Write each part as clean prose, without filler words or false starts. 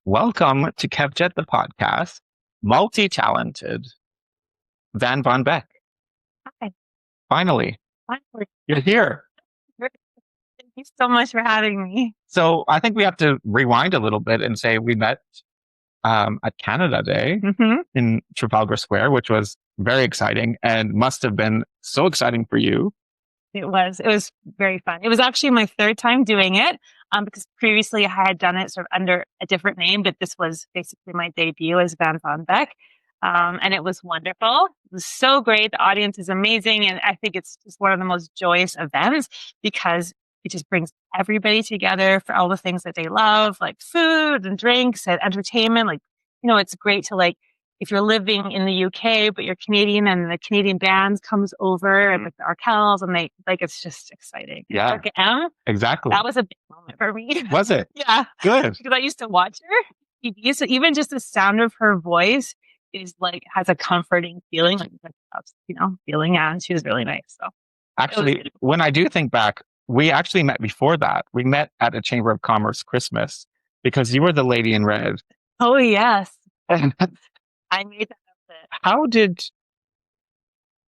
Welcome to Kevjet, the podcast, multi-talented Van Von Beck. Hi. Finally, Finally. you're here. Thank you so much for having me. So I think we have to rewind a little bit and say we met at Canada Day hmm in Trafalgar Square, which was very exciting and must have been so exciting for you. It was very fun. It was actually my third time doing it, because previously I had done it sort of under a different name, but this was basically my debut as Van Von Beck. And it was wonderful. It was so great. The audience is amazing. And I think it's just one of the most joyous events because it just brings everybody together for all the things that they love, like food and drinks and entertainment. It's great to if you're living in the UK, but you're Canadian and the Canadian bands comes over and like the Arkells and they it's just exciting. Yeah, Like M, exactly. that was a big moment for me. Was it? Yeah. Good. Because I used to watch her TV. So even just the sound of her voice is has a comforting feeling, feeling. Yeah, and she was really nice. So Actually, when I do think back, we actually met before that. We met at a Chamber of Commerce Christmas because you were the lady in red. oh yes. I made that outfit. How did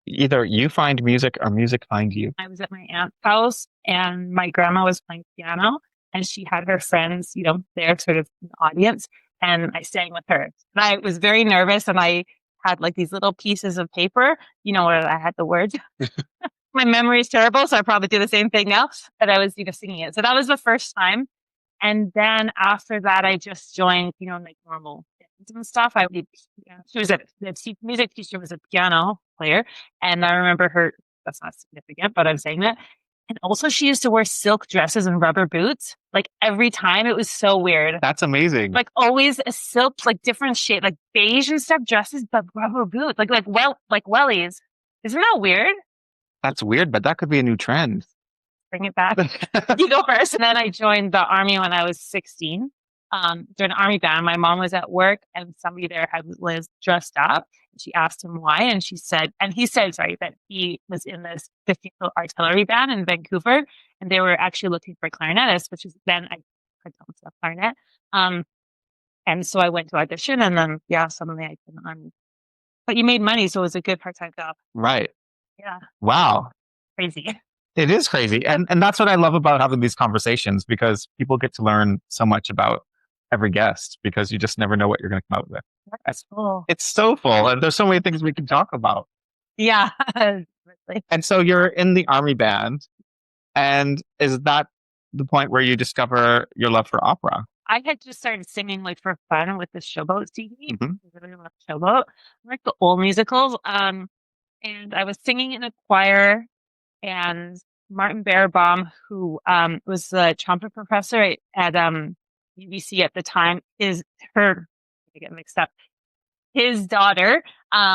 either you find music or music find you? I was at my aunt's house and my grandma was playing piano and she had her friends, there sort of in the audience and I sang with her. And I was very nervous and I had like these little pieces of paper, where I had the words. My memory is terrible, so I probably do the same thing now, but I was, singing it. So that was the first time. And then after that, I just joined, like normal bands and stuff. She was the music teacher was a piano player. And I remember her, that's not significant, but I'm saying that. And also she used to wear silk dresses and rubber boots. Like every time it was so weird. That's amazing. Like always a silk, like different shade, like beige and stuff dresses, but rubber boots, like wellies. Isn't that weird? That's weird, but that could be a new trend. Bring it back. You go first. And then I joined the army when I was 16. During an army band, my mom was at work and somebody there was dressed up. And she asked him why. And he said, sorry, that he was in this 15th artillery band in Vancouver. And they were actually looking for clarinetists, which is then I heard myself clarinet. And so I went to audition and then, suddenly I did the army. But you made money. So it was a good part-time job. Right. Yeah. Wow. Crazy. It is crazy. And that's what I love about having these conversations because people get to learn so much about every guest because you just never know what you're going to come out with. That's cool. It's so full and there's so many things we can talk about. Yeah. And so you're in the army band. And is that the point where you discover your love for opera? I had just started singing like for fun with the Showboat CD. Mhm. I really love Showboat. I like the old musicals. And I was singing in a choir and Martin Baerbaum, who was the trumpet professor at UBC at the time, I get mixed up. His daughter,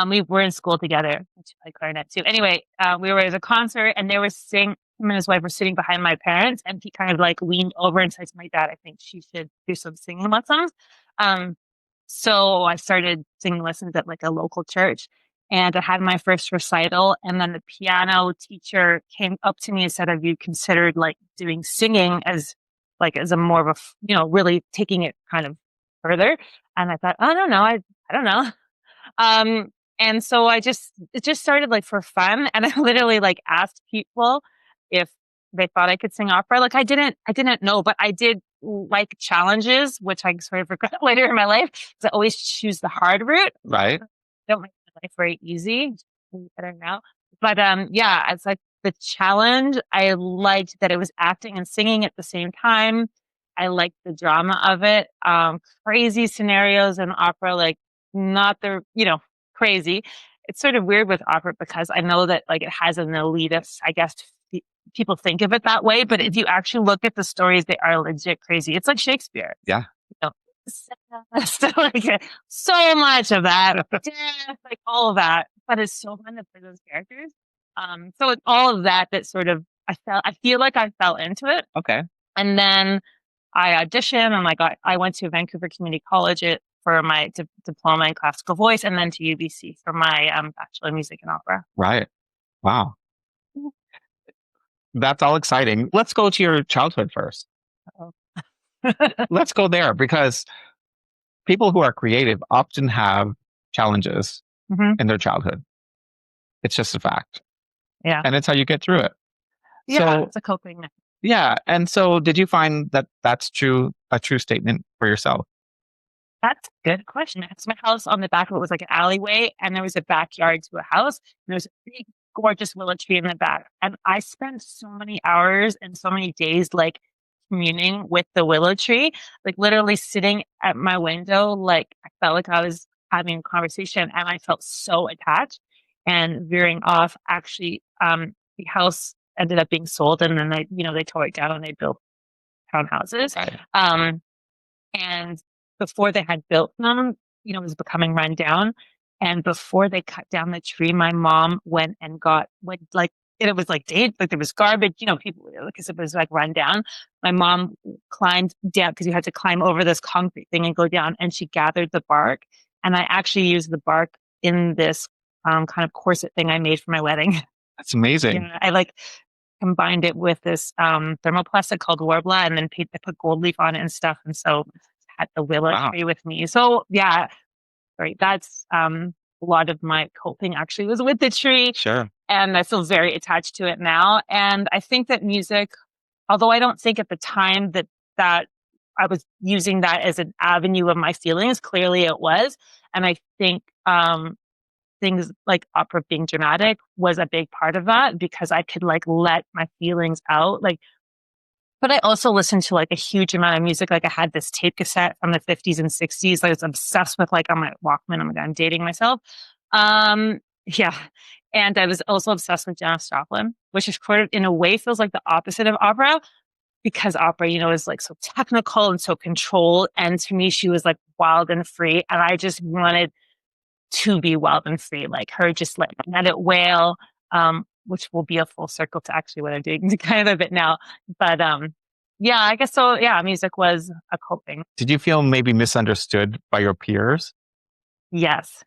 we were in school together. She played clarinet too. Anyway, we were at a concert and they were singing. Him and his wife were sitting behind my parents, and he kind of like leaned over and said to my dad, "I think she should do some singing lessons." So I started singing lessons at like a local church, and I had my first recital. And then the piano teacher came up to me and said, "Have you considered like doing singing as a more of really taking it kind of further?" And I thought, "Oh, no, no, I don't know." And so it just started like for fun. And I literally like asked people if they thought I could sing opera. Like I didn't know, but I did like challenges, which I sort of regret later in my life because I always choose the hard route. Right. Don't make my life very easy. Better now. But yeah, it's like the challenge. I liked that it was acting and singing at the same time. I liked the drama of it. Crazy scenarios in opera, like not the, crazy. It's sort of weird with opera because I know that like it has an elitist, I guess people think of it that way. But if you actually look at the stories, they are legit crazy. It's like Shakespeare. Yeah. You know, so, so much of that, death, like all of that. But it's so fun to play those characters. So it's all of that sort of I feel like I fell into it. Okay. And then I auditioned and I went to Vancouver Community College for my diploma in classical voice and then to UBC for my Bachelor in Music and Opera. Right. Wow. That's all exciting. Let's go to your childhood first. Oh. Let's go there because people who are creative often have challenges Hmm. in their childhood. It's just a fact. Yeah. And it's how you get through it. Yeah. So, It's a coping mechanism. yeah. And so did you find that that's true, a true statement for yourself? That's a good question. It's my house on the back of it was like an alleyway, and there was a backyard to a house, and there was a big, gorgeous willow tree in the back. And I spent so many hours and so many days like communing with the willow tree, like literally sitting at my window. Like I felt like I was having a conversation, and I felt so attached and veering off. Actually, the house ended up being sold, and then they tore it down and they built townhouses. Right. And before they had built them, it was becoming run down. And before they cut down the tree, my mom went and went like, it was like dead, like there was garbage, people, because it was like run down. My mom climbed down because you had to climb over this concrete thing and go down, and she gathered the bark. And I actually used the bark in this kind of corset thing I made for my wedding. That's amazing. Yeah, I like combined it with this thermoplastic called Warbla, and then I put gold leaf on it and stuff. And so I had the willow Wow. tree with me. So yeah, right. That's a lot of my coping actually was with the tree. Sure. And I feel very attached to it now. And I think that music, although I don't think at the time that I was using that as an avenue of my feelings, clearly it was. And I think things like opera being dramatic was a big part of that, because I could like let my feelings out. Like, but I also listened to like a huge amount of music. Like I had this tape cassette from the 50s and 60s. I was obsessed with, like, on my Walkman. Oh my God, I'm dating myself. Yeah. And I was also obsessed with Janis Joplin, which is sort of in a way feels like the opposite of opera, because opera, is like so technical and so controlled. And to me, she was like wild and free. And I just wanted to be wild and free, like her, just like let it wail, which will be a full circle to actually what I'm doing kind of a bit now. But yeah, I guess so. Yeah, music was a coping. Did you feel maybe misunderstood by your peers? Yes.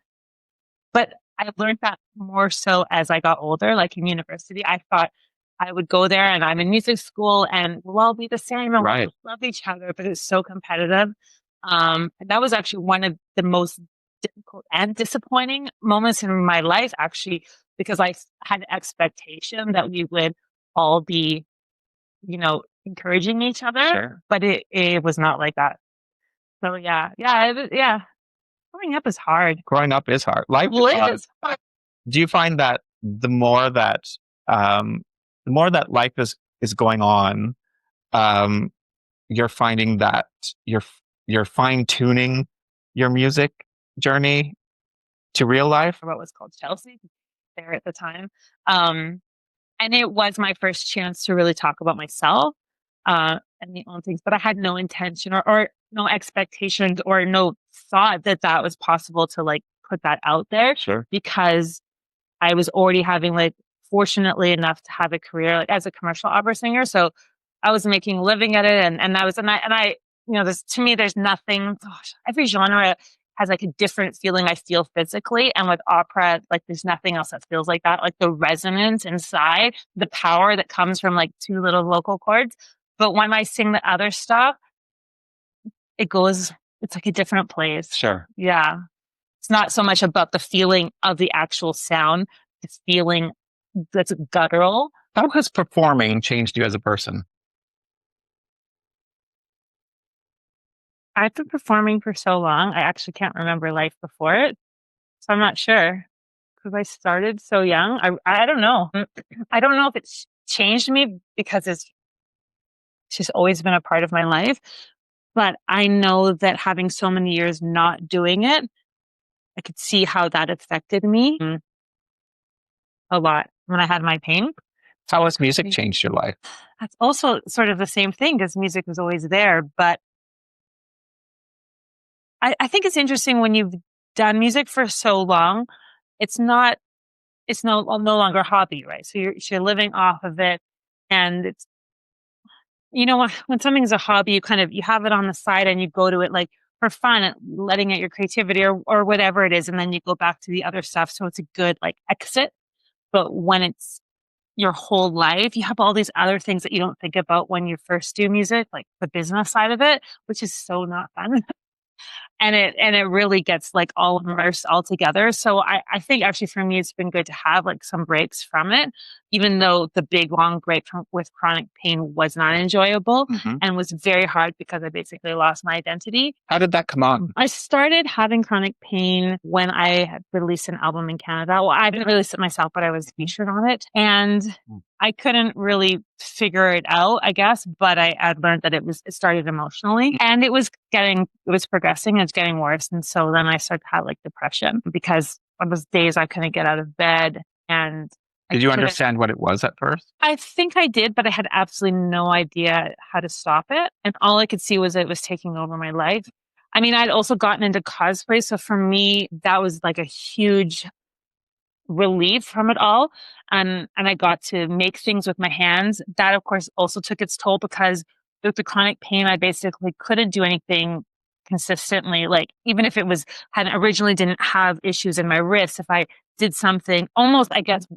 But I learned that more so as I got older, like in university. I thought I would go there and I'm in music school and we'll all be the same and Right. we'll love each other, but it's so competitive. And that was actually one of the most difficult and disappointing moments in my life, actually, because I had an expectation that we would all be, encouraging each other, Sure. but it was not like that. So yeah. Growing up is hard. Growing up is hard. Life is hard. Do you find that the more that life is going on, you're finding that you're fine tuning your music journey to real life? What was called Chelsea there at the time. And it was my first chance to really talk about myself and the own things, but I had no intention or no expectations or no thought that was possible to like put that out there, Sure. because I was already having, like, fortunately enough to have a career like as a commercial opera singer. So I was making a living at it, and that was and I there's, to me, there's nothing. Gosh, every genre has like a different feeling I feel physically, and with opera, like there's nothing else that feels like that. Like the resonance inside, the power that comes from like two little vocal cords. But when I sing the other stuff, it's like a different place. Sure. Yeah. It's not so much about the feeling of the actual sound, the feeling that's guttural. How has performing changed you as a person? I've been performing for so long, I actually can't remember life before it. So I'm not sure, because I started so young. I don't know. I don't know if it's changed me because it's just always been a part of my life. But I know that having so many years not doing it, I could see how that affected me a lot when I had my pain. How has music changed your life? That's also sort of the same thing, because music was always there. But I think it's interesting when you've done music for so long, it's no longer a hobby, right? So you're living off of it. And it's, when something's a hobby, you have it on the side and you go to it like for fun, letting out your creativity or whatever it is. And then you go back to the other stuff. So it's a good like exit. But when it's your whole life, you have all these other things that you don't think about when you first do music, like the business side of it, which is so not fun. and it really gets like all immersed all together. So I think actually for me, it's been good to have like some breaks from it, even though the big long break with chronic pain was not enjoyable and was very hard because I basically lost my identity. How did that come on? I started having chronic pain when I had released an album in Canada. Well, I didn't release it myself, but I was featured on it. And I couldn't really figure it out, I guess, but I had learned that it started emotionally and it was progressing, it was getting worse. And so then I started to have like depression because on those days I couldn't get out of bed and did you understand what it was at first? I think I did, but I had absolutely no idea how to stop it. And all I could see was it was taking over my life. I mean, I'd also gotten into cosplay. So for me, that was like a huge relief from it all. And I got to make things with my hands. That, of course, also took its toll because with the chronic pain, I basically couldn't do anything consistently. Like, even if it was, had originally didn't have issues in my wrists, if I did something almost, I guess,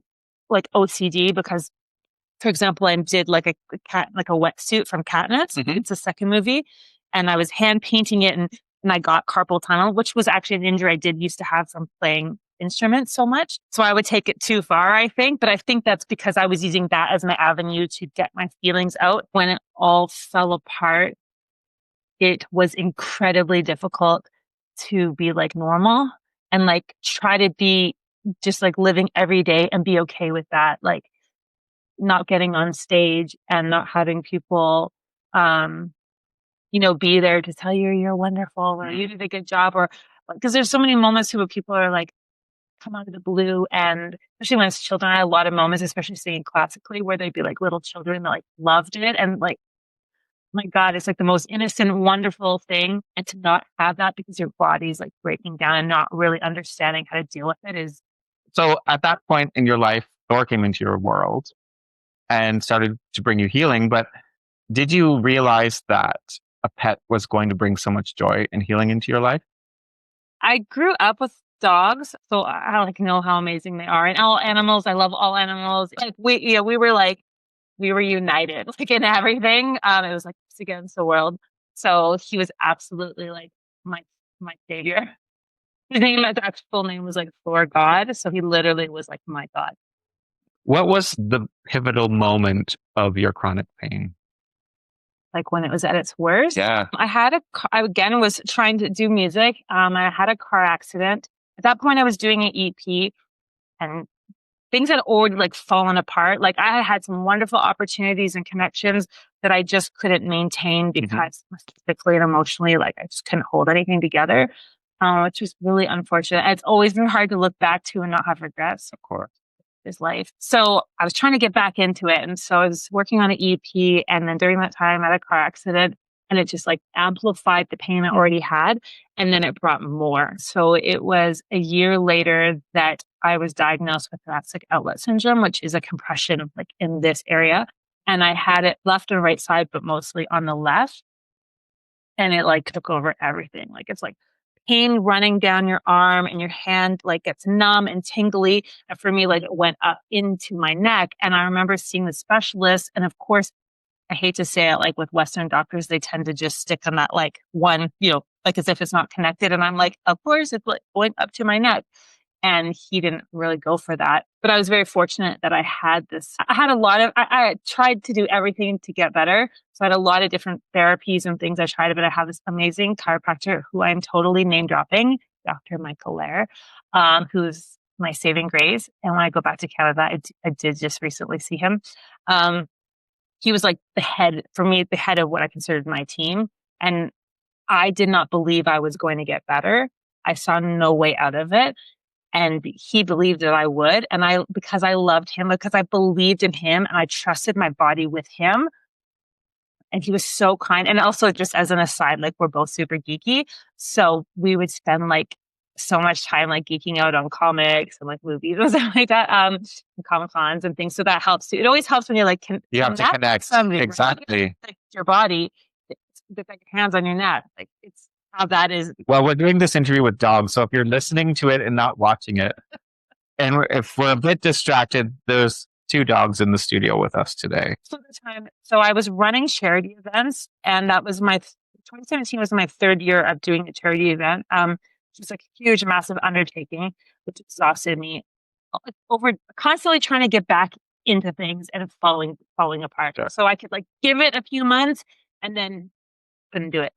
like OCD, because for example, I did like a wetsuit from Katniss. It's a second movie. And I was hand painting it and I got carpal tunnel, which was actually an injury I did used to have from playing instruments so much. So I would take it too far, I think. But I think that's because I was using that as my avenue to get my feelings out. When it all fell apart, it was incredibly difficult to be like normal and like try to be just like living every day and be okay with that. Like, not getting on stage and not having people, be there to tell you you're wonderful or you did a good job, or because there's so many moments where people are like come out of the blue, and especially when it's children, I had a lot of moments, especially singing classically, where they'd be like little children that like loved it and like, my God, it's like the most innocent, wonderful thing, and to not have that because your body's like breaking down and not really understanding how to deal with it is. So at that point in your life, Thor came into your world and started to bring you healing. But did you realize that a pet was going to bring so much joy and healing into your life? I grew up with dogs, so I like know how amazing they are, and all animals. I love all animals. Like we were united, like in everything. It was like us against the world. So he was absolutely like my savior. His actual name was like Thor God, so he literally was like my God. What was the pivotal moment of your chronic pain? Like when it was at its worst. Yeah. I again was trying to do music. I had a car accident. At that point, I was doing an EP and things had already like fallen apart. Like I had some wonderful opportunities and connections that I just couldn't maintain because physically and emotionally, like I just couldn't hold anything together, which was really unfortunate. It's always been hard to look back to and not have regrets. Of course. His life. So I was trying to get back into it. And so I was working on an EP. And then during that time I had a car accident and it just like amplified the pain I already had. And then it brought more. So it was a year later that I was diagnosed with thoracic outlet syndrome, which is a compression like in this area. And I had it left and right side, but mostly on the left. And it like took over everything. Like it's like pain running down your arm and your hand like gets numb and tingly. And for me, like it went up into my neck. And I remember seeing the specialist. And of course, I hate to say it, like with Western doctors, they tend to just stick on that like one, like as if it's not connected. And I'm like, of course, it's like going up to my neck. And he didn't really go for that. But I was very fortunate that I had this. I had a lot of, I tried to do everything to get better. So I had a lot of different therapies and things I tried, but I have this amazing chiropractor who I'm totally name dropping, Dr. Michael Lair, who's my saving grace. And when I go back to Canada, I did just recently see him. He was like the head of what I considered my team. And I did not believe I was going to get better. I saw no way out of it. And he believed that I would. And because I loved him, because I believed in him and I trusted my body with him. And he was so kind. And also just as an aside, like we're both super geeky. So we would spend like so much time like geeking out on comics and like movies and stuff like that, and Comic Cons and things. So that helps too. It always helps when you're like, you have to connect. Somebody, exactly. Right? Like your body, it's like your hands on your neck. Like it's how that is. Well, we're doing this interview with dogs. So if you're listening to it and not watching it, and if we're a bit distracted, there's 2 dogs in the studio with us today. So I was running charity events, and that was my 2017 was my third year of doing a charity event. It was like a huge, massive undertaking, which exhausted me over constantly trying to get back into things and falling apart. Sure. So I could like give it a few months and then couldn't do it.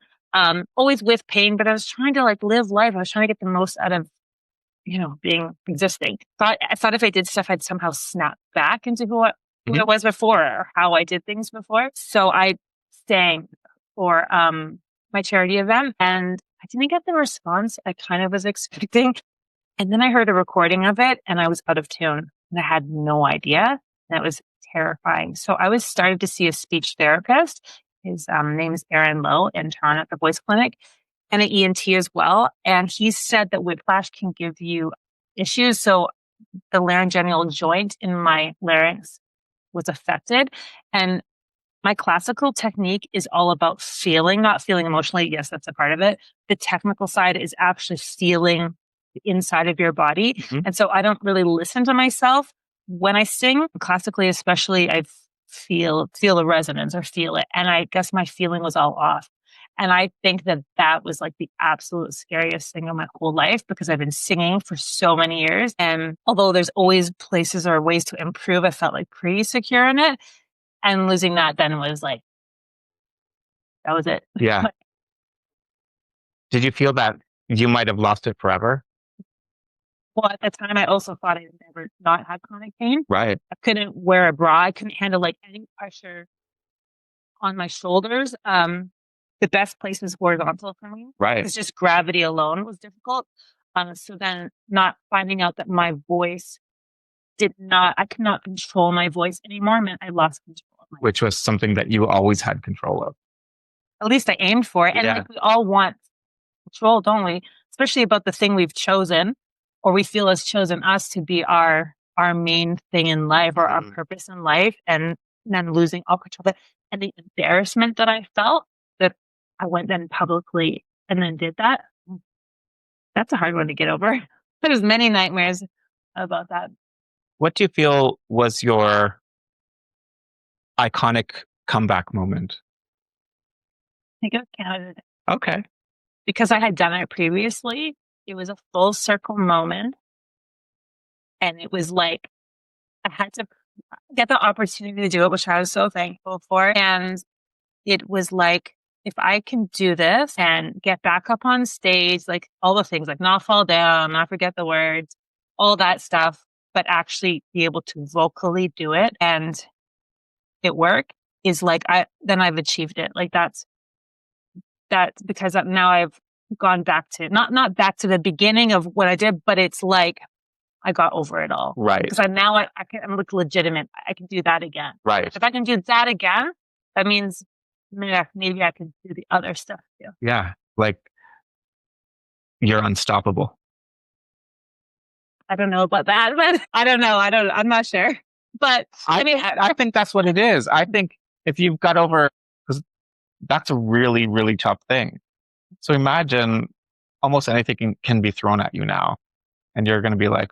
Always with pain, but I was trying to like live life. I was trying to get the most out of, being existing. I thought if I did stuff, I'd somehow snap back into who I was before or how I did things before. So I sang for my charity event and I didn't get the response I kind of was expecting. And then I heard a recording of it and I was out of tune and I had no idea. And it was terrifying. So I was started to see a speech therapist. His name is Aaron Lowe in Toronto at the Voice Clinic and an ENT as well. And he said that whiplash can give you issues. So the laryngeal joint in my larynx was affected. And my classical technique is all about feeling, not feeling emotionally. Yes, that's a part of it. The technical side is actually feeling the inside of your body. Mm-hmm. And so I don't really listen to myself when I sing. Classically, especially, I feel the resonance or feel it. And I guess my feeling was all off. And I think that was like the absolute scariest thing of my whole life because I've been singing for so many years. And although there's always places or ways to improve, I felt like pretty secure in it. And losing that then was like, that was it. Yeah. Did you feel that you might have lost it forever? Well, at the time, I also thought I'd never not had chronic pain. Right. I couldn't wear a bra. I couldn't handle like any pressure on my shoulders. The best place was horizontal for me. Right. It's just gravity alone was difficult. So then not finding out that my voice I could not control my voice anymore meant I lost control of my voice. Which was something that you always had control of. At least I aimed for it. And like, we all want control, don't we? Especially about the thing we've chosen or we feel has chosen us to be our main thing in life or our purpose in life. And then losing all control of it. And the embarrassment that I felt that I went then publicly and then did that. That's a hard one to get over. There's many nightmares about that. What do you feel was your iconic comeback moment? I think it was Canada. Okay. Because I had done it previously, it was a full circle moment. And it was like, I had to get the opportunity to do it, which I was so thankful for. And it was like, if I can do this and get back up on stage, like all the things, like not fall down, not forget the words, all that stuff, but actually be able to vocally do it and it work is like, then I've achieved it. Like that's because now I've gone back to, not back to the beginning of what I did, but it's like, I got over it all. Right. Because I'm like legitimate. I can do that again. Right. If I can do that again, that means maybe I can do the other stuff too. Yeah. Like you're unstoppable. I don't know about that, but I don't know. I'm not sure. But I think that's what it is. I think if you've got over, because that's a really, really tough thing. So imagine almost anything can be thrown at you now and you're going to be like,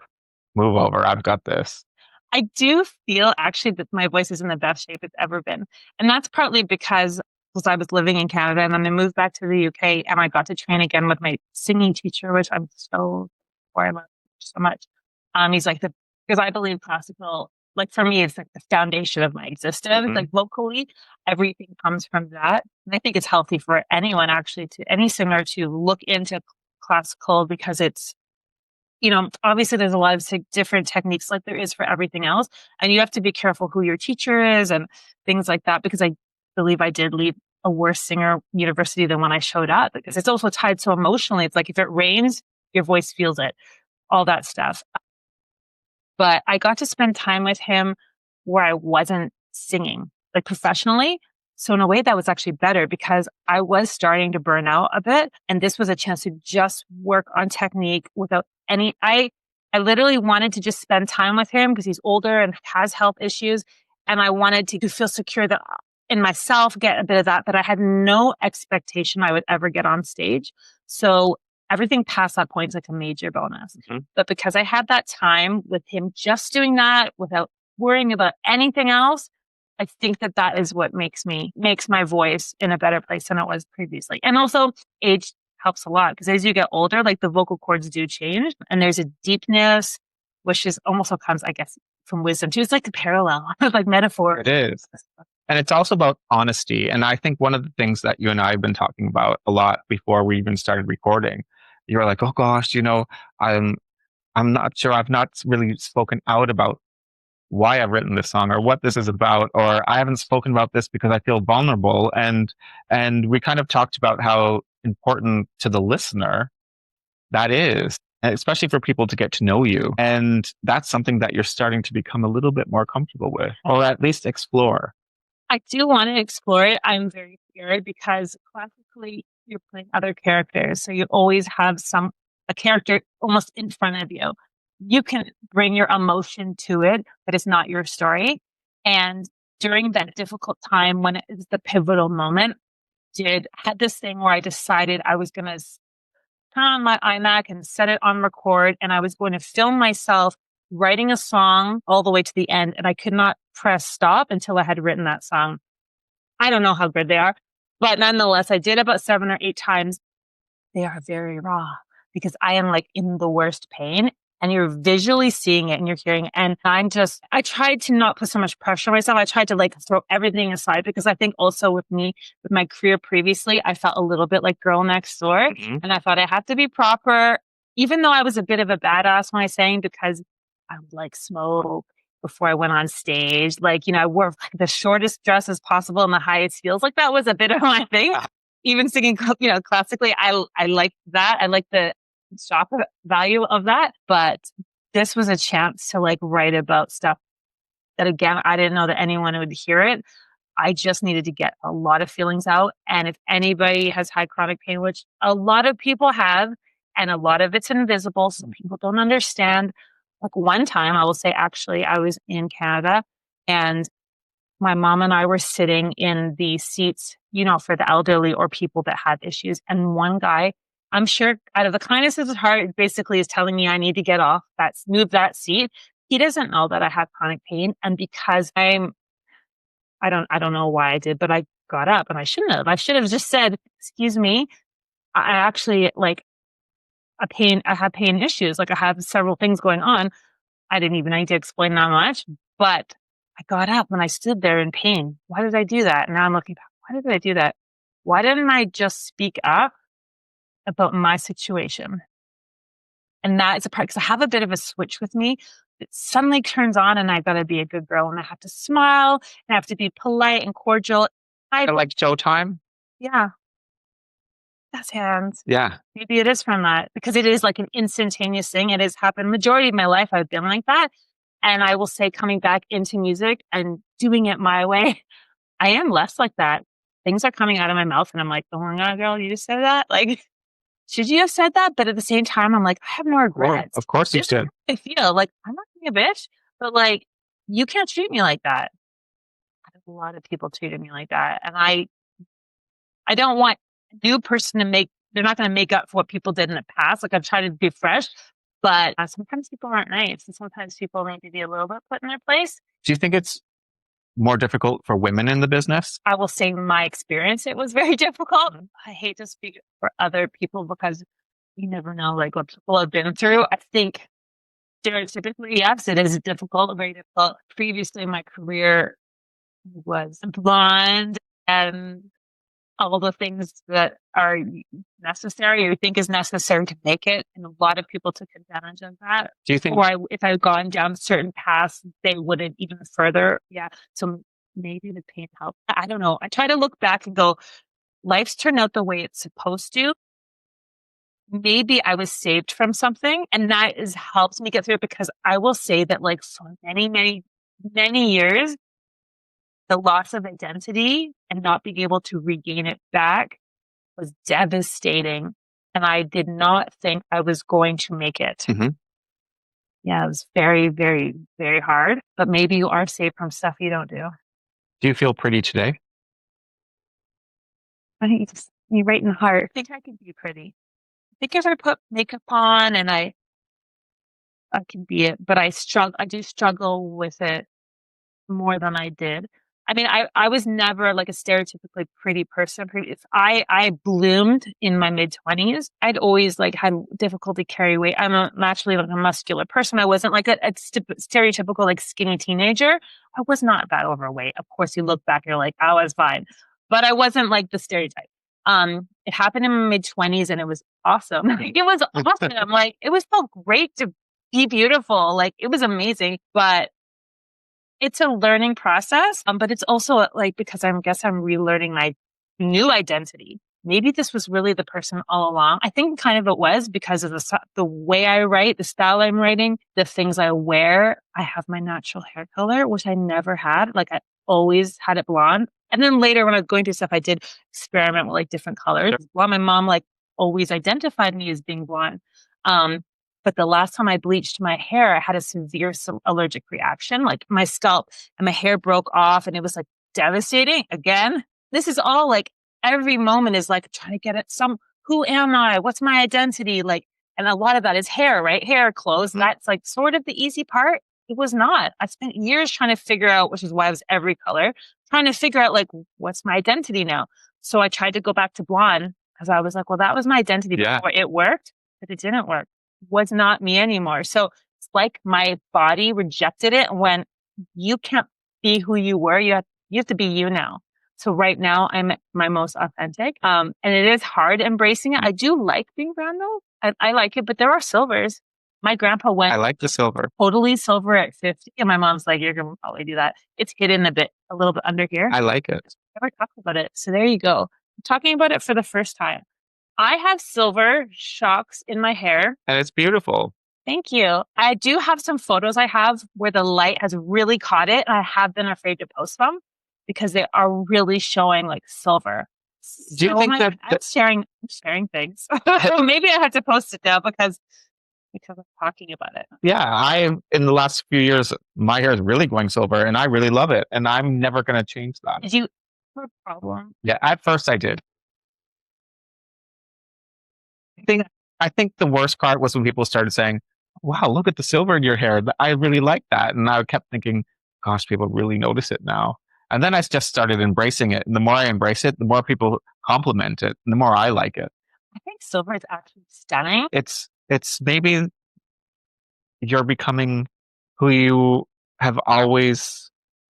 move over. I've got this. I do feel actually that my voice is in the best shape it's ever been. And that's partly because I was living in Canada and then I moved back to the UK and I got to train again with my singing teacher, which I'm so for. I love so much. He's like because I believe classical, like for me, it's like the foundation of my existence. Like vocally, everything comes from that. And I think it's healthy for anyone actually any singer to look into classical because it's, obviously there's a lot of different techniques like there is for everything else. And you have to be careful who your teacher is and things like that, because I believe I did leave a worse singer university than when I showed up, because it's also tied so emotionally. It's like, if it rains, your voice feels it, all that stuff. But I got to spend time with him where I wasn't singing like professionally. So in a way that was actually better because I was starting to burn out a bit. And this was a chance to just work on technique without I literally wanted to just spend time with him because he's older and has health issues. And I wanted to feel secure that in myself, get a bit of that, but I had no expectation I would ever get on stage. So everything past that point is like a major bonus. But because I had that time with him just doing that without worrying about anything else, I think that that is what makes my voice in a better place than it was previously. And also age helps a lot because as you get older, like the vocal cords do change and there's a deepness, which is almost what comes, I guess, from wisdom too. It's like the parallel, like metaphor. It is. And it's also about honesty. And I think one of the things that you and I have been talking about a lot before we even started recording, you were like, oh gosh, I'm I'm not sure. I've not really spoken out about why I've written this song or what this is about, or I haven't spoken about this because I feel vulnerable. And we kind of talked about how important to the listener that is, especially for people to get to know you. And that's something that you're starting to become a little bit more comfortable with, or at least explore. I do want to explore it. I'm very scared because classically you're playing other characters. So you always have a character almost in front of you. You can bring your emotion to it, but it's not your story. And during that difficult time when it is the pivotal moment, had this thing where I decided I was going to turn on my iMac and set it on record. And I was going to film myself writing a song all the way to the end. And I could not press stop until I had written that song. I don't know how good they are, but nonetheless, I did about 7 or 8 times. They are very raw because I am like in the worst pain and you're visually seeing it and you're hearing it. And I tried to not put so much pressure on myself. I tried to like throw everything aside because I think also with me, with my career previously, I felt a little bit like girl next door. Mhm. And I thought I had to be proper, even though I was a bit of a badass when I sang because I would like smoke before I went on stage. Like, I wore like the shortest dress as possible and the highest heels. Like that was a bit of my thing. Even singing, classically, I like that. I like the shock value of that. But this was a chance to like write about stuff that again, I didn't know that anyone would hear it. I just needed to get a lot of feelings out. And if anybody has high chronic pain, which a lot of people have, and a lot of it's invisible, so people don't understand. Like one time, I will say, actually, I was in Canada and my mom and I were sitting in the seats, for the elderly or people that had issues. And one guy, I'm sure out of the kindness of his heart, basically is telling me I need to get off move that seat. He doesn't know that I have chronic pain. And because I don't know why I did, but I got up and I shouldn't have. I should have just said, excuse me, I actually I have pain issues. Like I have several things going on. I didn't even need to explain that much, but I got up and I stood there in pain. Why did I do that? And now I'm looking back. Why did I do that? Why didn't I just speak up about my situation? And that is a part because I have a bit of a switch with me. It suddenly turns on and I gotta be a good girl and I have to smile and I have to be polite and cordial. I like Showtime. Yeah, that's hands. Yeah. Maybe it is from that because it is like an instantaneous thing. It has happened majority of my life. I've been like that. And I will say coming back into music and doing it my way, I am less like that. Things are coming out of my mouth and I'm like, oh my God, girl, you just said that? Like, should you have said that? But at the same time, I'm like, I have no regrets. Of course you This is should. how I feel like I'm not being a bitch, but like, you can't treat me like that. A lot of people treated me like that. And I don't want a new person they're not going to make up for what people did in the past. Like I'm trying to be fresh, but sometimes people aren't nice. And sometimes people need to be a little bit put in their place. Do you think it's more difficult for women in the business? I will say my experience, it was very difficult. I hate to speak for other people because you never know like what people have been through. I think stereotypically, yes, it is difficult, very difficult. Previously, my career was blonde and all the things that are necessary or you think is necessary to make it. And a lot of people took advantage of that. Do you think If I had gone down certain paths, they wouldn't even further. Yeah. So maybe the pain helped. I don't know. I try to look back and go, life's turned out the way it's supposed to. Maybe I was saved from something and that has helped me get through it because I will say that like for many, many, many years, the loss of identity and not being able to regain it back was devastating. And I did not think I was going to make it. Mm-hmm. Yeah, it was very, very, very hard. But maybe you are saved from stuff you don't do. Do you feel pretty today? I think you right in the heart. I think I can be pretty. I think if I put makeup on and I can be it, but I do struggle with it more than I did. I mean, I was never like a stereotypically pretty person. I bloomed in my mid-20s. I'd always like had difficulty carry weight. I'm naturally like a muscular person. I wasn't like a stereotypical like skinny teenager. I was not that overweight. Of course, you look back, you're like, I was fine, but I wasn't like the stereotype. It happened in my mid-20s and it was awesome. Like, it was awesome. Like, it was so great to be beautiful. Like, it was amazing, but it's a learning process, but it's also like because I guess I'm relearning my new identity. Maybe this was really the person all along. I think kind of it was because of the way I write, the style I'm writing, the things I wear. I have my natural hair color, which I never had. Like I always had it blonde. And then later when I was going through stuff, I did experiment with like different colors. Sure. Well, my mom like always identified me as being blonde. Um, but the last time I bleached my hair, I had a severe allergic reaction. Like my scalp and my hair broke off and it was like devastating. Again, this is all like every moment is like trying to get at who am I? What's my identity? Like, and a lot of that is hair, right? Hair, clothes. Mm-hmm. That's like sort of the easy part. It was not. I spent years trying to figure out, which is why I was every color, trying to figure out like, what's my identity now? So I tried to go back to blonde because I was like, well, that was my identity before it worked, but it didn't work. Was not me anymore. So it's like my body rejected it when you can't be who you were. You have to be you now. So right now I'm my most authentic. And it is hard embracing it. I do like being brown though. I like it, but there are silvers. My grandpa went I like the silver. totally silver at 50. And my mom's like, you're going to probably do that. It's hidden a little bit under here. I like it. Never talked about it. So there you go. I'm talking about it for the first time. I have silver shocks in my hair. And it's beautiful. Thank you. I do have some photos I have where the light has really caught it. And I have been afraid to post them because they are really showing like silver. Do you think I'm sharing things. Maybe I have to post it now because I'm talking about it. Yeah, in the last few years, my hair is really going silver and I really love it. And I'm never going to change that. Did you have a problem? Yeah, at first I did. I think the worst part was when people started saying, wow, look at the silver in your hair. I really like that. And I kept thinking, gosh, people really notice it now. And then I just started embracing it. And the more I embrace it, the more people compliment it, and the more I like it. I think silver is actually stunning. It's maybe you're becoming who you have always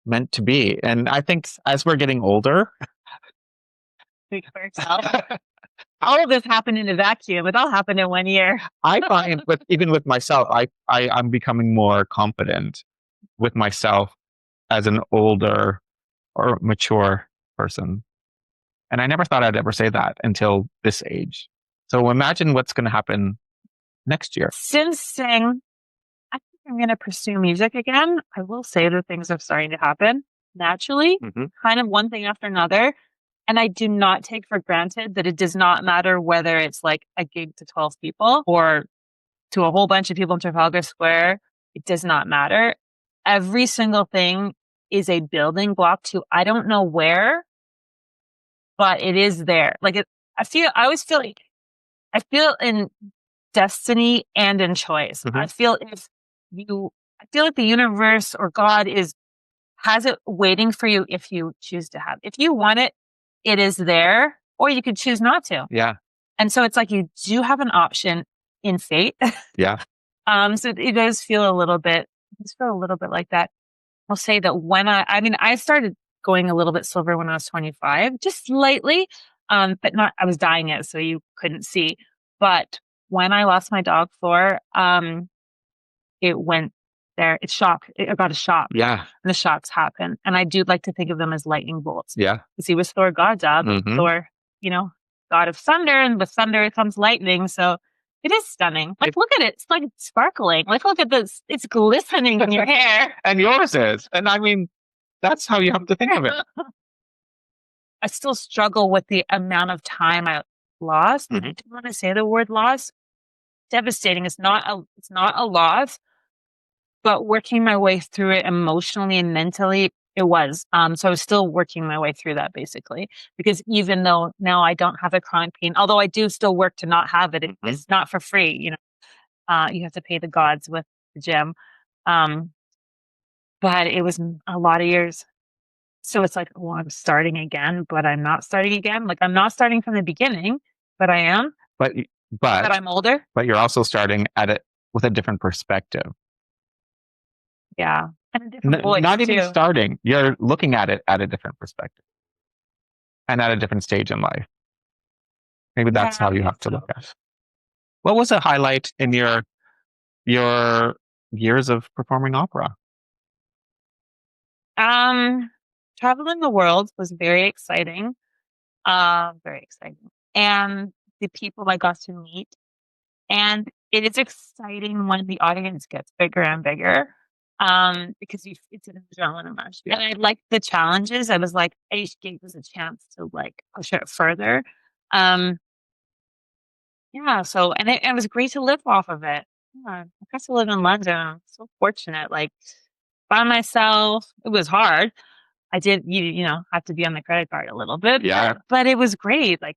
meant to be. And I think as we're getting older, Speak for yourself. All of this happened in a vacuum. It all happened in 1 year. I find even with myself, I'm becoming more confident with myself as an older or mature person. And I never thought I'd ever say that until this age. So imagine what's going to happen next year. Since saying, I think I'm going to pursue music again, I will say that things are starting to happen naturally, kind of one thing after another. And I do not take for granted that it does not matter whether it's like a gig to 12 people or to a whole bunch of people in Trafalgar Square. It does not matter. Every single thing is a building block to, I don't know where, but it is there. Like I always feel like, I feel in destiny and in choice. I feel like the universe or God has it waiting for you if you choose to have. If you want it, it is there, or you could choose not to. Yeah. And so it's like you do have an option in fate. Yeah. So it does feel a little bit like that. I'll say that when I started going a little bit silver when I was 25, just slightly, but not, I was dyeing it so you couldn't see. But when I lost my dog Thor, it went there. I got a shock. Yeah. And the shocks happen. And I do like to think of them as lightning bolts. Yeah. Because he was Thor god job. Thor, god of thunder, and with thunder comes lightning. So it is stunning. Like, look at it. It's like sparkling. Like, look at this. It's glistening in your hair. And yours is. And I mean, that's how you have to think of it. I still struggle with the amount of time I lost. I don't want to say the word loss. Devastating. It's not a loss, but working my way through it emotionally and mentally, it was. So I was still working my way through that basically, because even though now I don't have a chronic pain, although I do still work to not have it, it's not for free. You have to pay the gods with the gym. But it was a lot of years. So it's like, oh, I'm starting again, but I'm not starting again. Like I'm not starting from the beginning, but I am, But but but I'm older. but you're also starting at it with a different perspective. Yeah. And a different voice Not even too. starting, you're looking at it at a different perspective and at a different stage in life. Maybe Yeah, that's I how you guess have to look so. at it. What was a highlight in your years of performing opera? Um, Traveling the world was very exciting. Very exciting. And the people I got to meet. And it is exciting when the audience gets bigger and bigger. Because it's an adrenaline rush. Yeah. And I liked the challenges. I was like, each gave us a chance to like push it further. Um, yeah, so and it was great to live off of it. Yeah, I got to live in London. I'm so fortunate. Like by myself. It was hard. I did, have to be on the credit card a little bit, Yeah. but it was great. Like,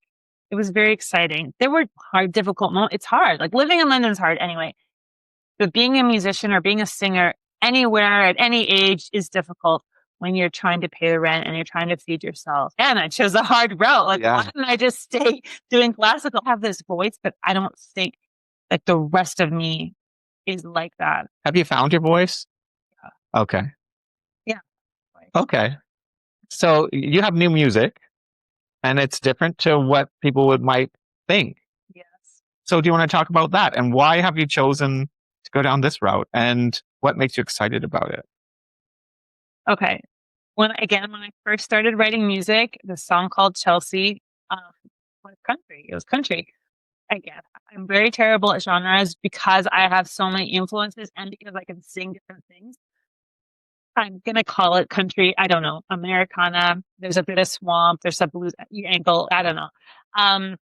it was very exciting. There were hard, difficult moments. It's hard. Like, living in London is hard anyway. But being a musician or being a singer anywhere at any age is difficult when you're trying to pay the rent and you're trying to feed yourself. And I chose a hard route. Like, why Yeah. didn't I just stay doing classical? I have this voice, but I don't think that the rest of me is like that. Have you found your voice? Okay. Yeah. Okay. So you have new music and it's different to what people would might think. Yes. So do you want to talk about that and why have you chosen to go down this route and what makes you excited about it? Okay. When I first started writing music, the song called Chelsea, um, was country. It was country. Again, I'm very terrible at genres because I have so many influences and because I can sing different things. I'm gonna call it country. I don't know, Americana. There's a bit of swamp. There's a blues angle. I don't know. Um,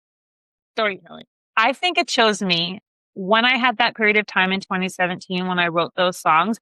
Storytelling. I think it chose me when I had that period of time in 2017 when I wrote those songs.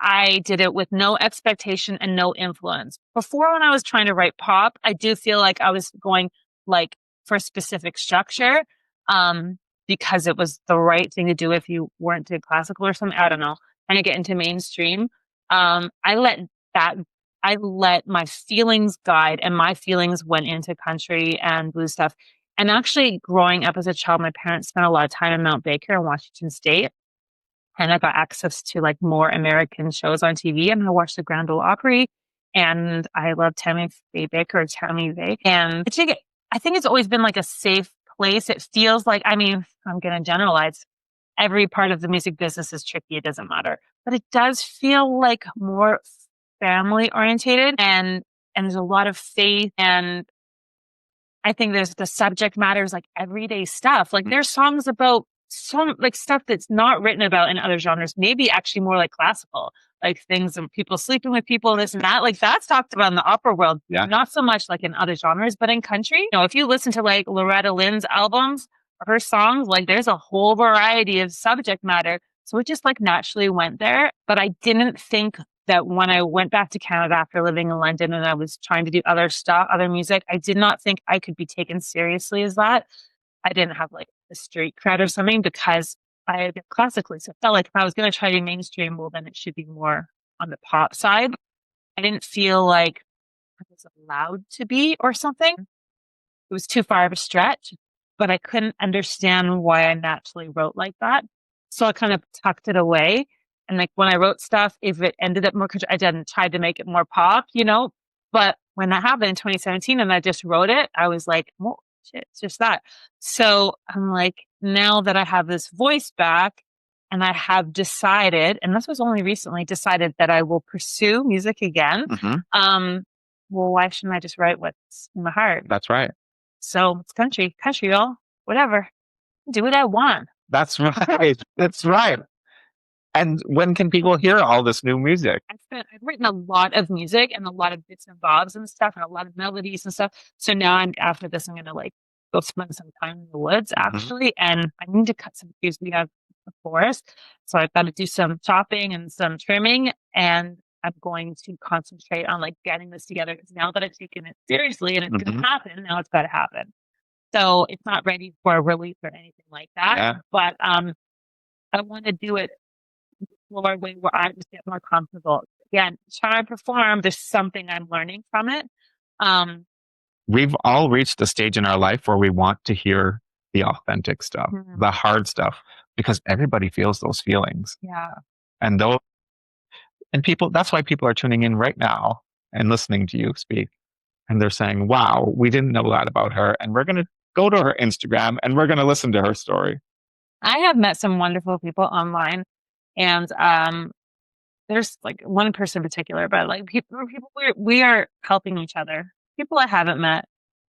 I did it with no expectation and no influence. Before, when I was trying to write pop, I do feel like I was going like for a specific structure, um, because it was the right thing to do if you weren't doing classical or something. I don't know. And to get into mainstream, I let that, I let my feelings guide, and my feelings went into country and blues stuff. And actually, growing up as a child, my parents spent a lot of time in Mount Baker in Washington State, and I got access to like more American shows on TV. And I watched the Grand Ole Opry, and I love Tammy Faye Baker or Tammy Faye. And I think it's always been like a safe place. It feels like, I mean, I'm going to generalize. Every part of the music business is tricky. It doesn't matter, but it does feel like more family orientated, and there's a lot of faith, and I think there's the subject matters like everyday stuff. Like there's songs about some like stuff that's not written about in other genres, maybe actually more like classical, like things and people sleeping with people and this and that. Like that's talked about in the opera world. Yeah. Not so much like in other genres, but in country, if you listen to like Loretta Lynn's albums or her songs, like there's a whole variety of subject matter. So it just like naturally went there. But I didn't think that when I went back to Canada after living in London and I was trying to do other stuff, other music, I did not think I could be taken seriously as that. I didn't have like a street cred or something because I had been classically. So it felt like if I was going to try to do mainstream, well, then it should be more on the pop side. I didn't feel like I was allowed to be or something. It was too far of a stretch, but I couldn't understand why I naturally wrote like that. So I kind of tucked it away. And like when I wrote stuff, if it ended up more, I didn't try to make it more pop. But when that happened in 2017 and I just wrote it, I was like, well, shit, it's just that. So I'm like, now that I have this voice back and I have decided, and this was only recently decided that I will pursue music again. Mm-hmm. Well, why shouldn't I just write what's in my heart? That's right. So it's country, y'all. Whatever. Do what I want. That's right. That's right. And when can people hear all this new music? I've written a lot of music and a lot of bits and bobs and stuff and a lot of melodies and stuff. So now after this, I'm gonna like go spend some time in the woods actually. And I need to cut some trees. We have a forest. So I've got to do some chopping and some trimming, and I'm going to concentrate on like getting this together because now that I've taken it seriously and it's gonna happen, now it's gotta happen. So it's not ready for a release or anything like that. Yeah. But I want to do it slower way where I just get more comfortable. again, try to perform, there's something I'm learning from it. Um, We've all reached the stage in our life where we want to hear the authentic stuff, mhm, the hard stuff, because everybody feels those feelings. yeah. And those and people that's why people are tuning in right now and listening to you speak. And they're saying, wow, we didn't know that about her. And we're gonna go to her Instagram and we're gonna listen to her story. I have met some wonderful people online, and there's like one person in particular, but like people we are helping each other. People I haven't met,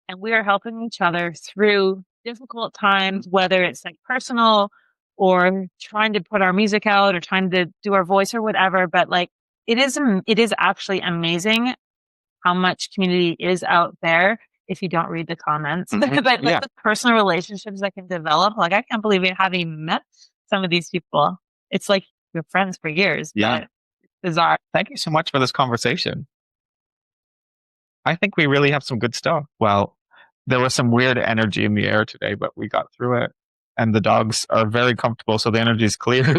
and we are helping each other through difficult times, whether it's like personal or trying to put our music out or trying to do our voice or whatever. But like it is actually amazing how much community is out there if you don't read the comments. Mhm. But like Yeah. the personal relationships that can develop, like I can't believe you haven't even met some of these people. It's like you're friends for years, Yeah. but bizarre. Thank you so much for this conversation. I think we really have some good stuff. Well, there was some weird energy in the air today, but we got through it. And the dogs are very comfortable, so the energy is cleared.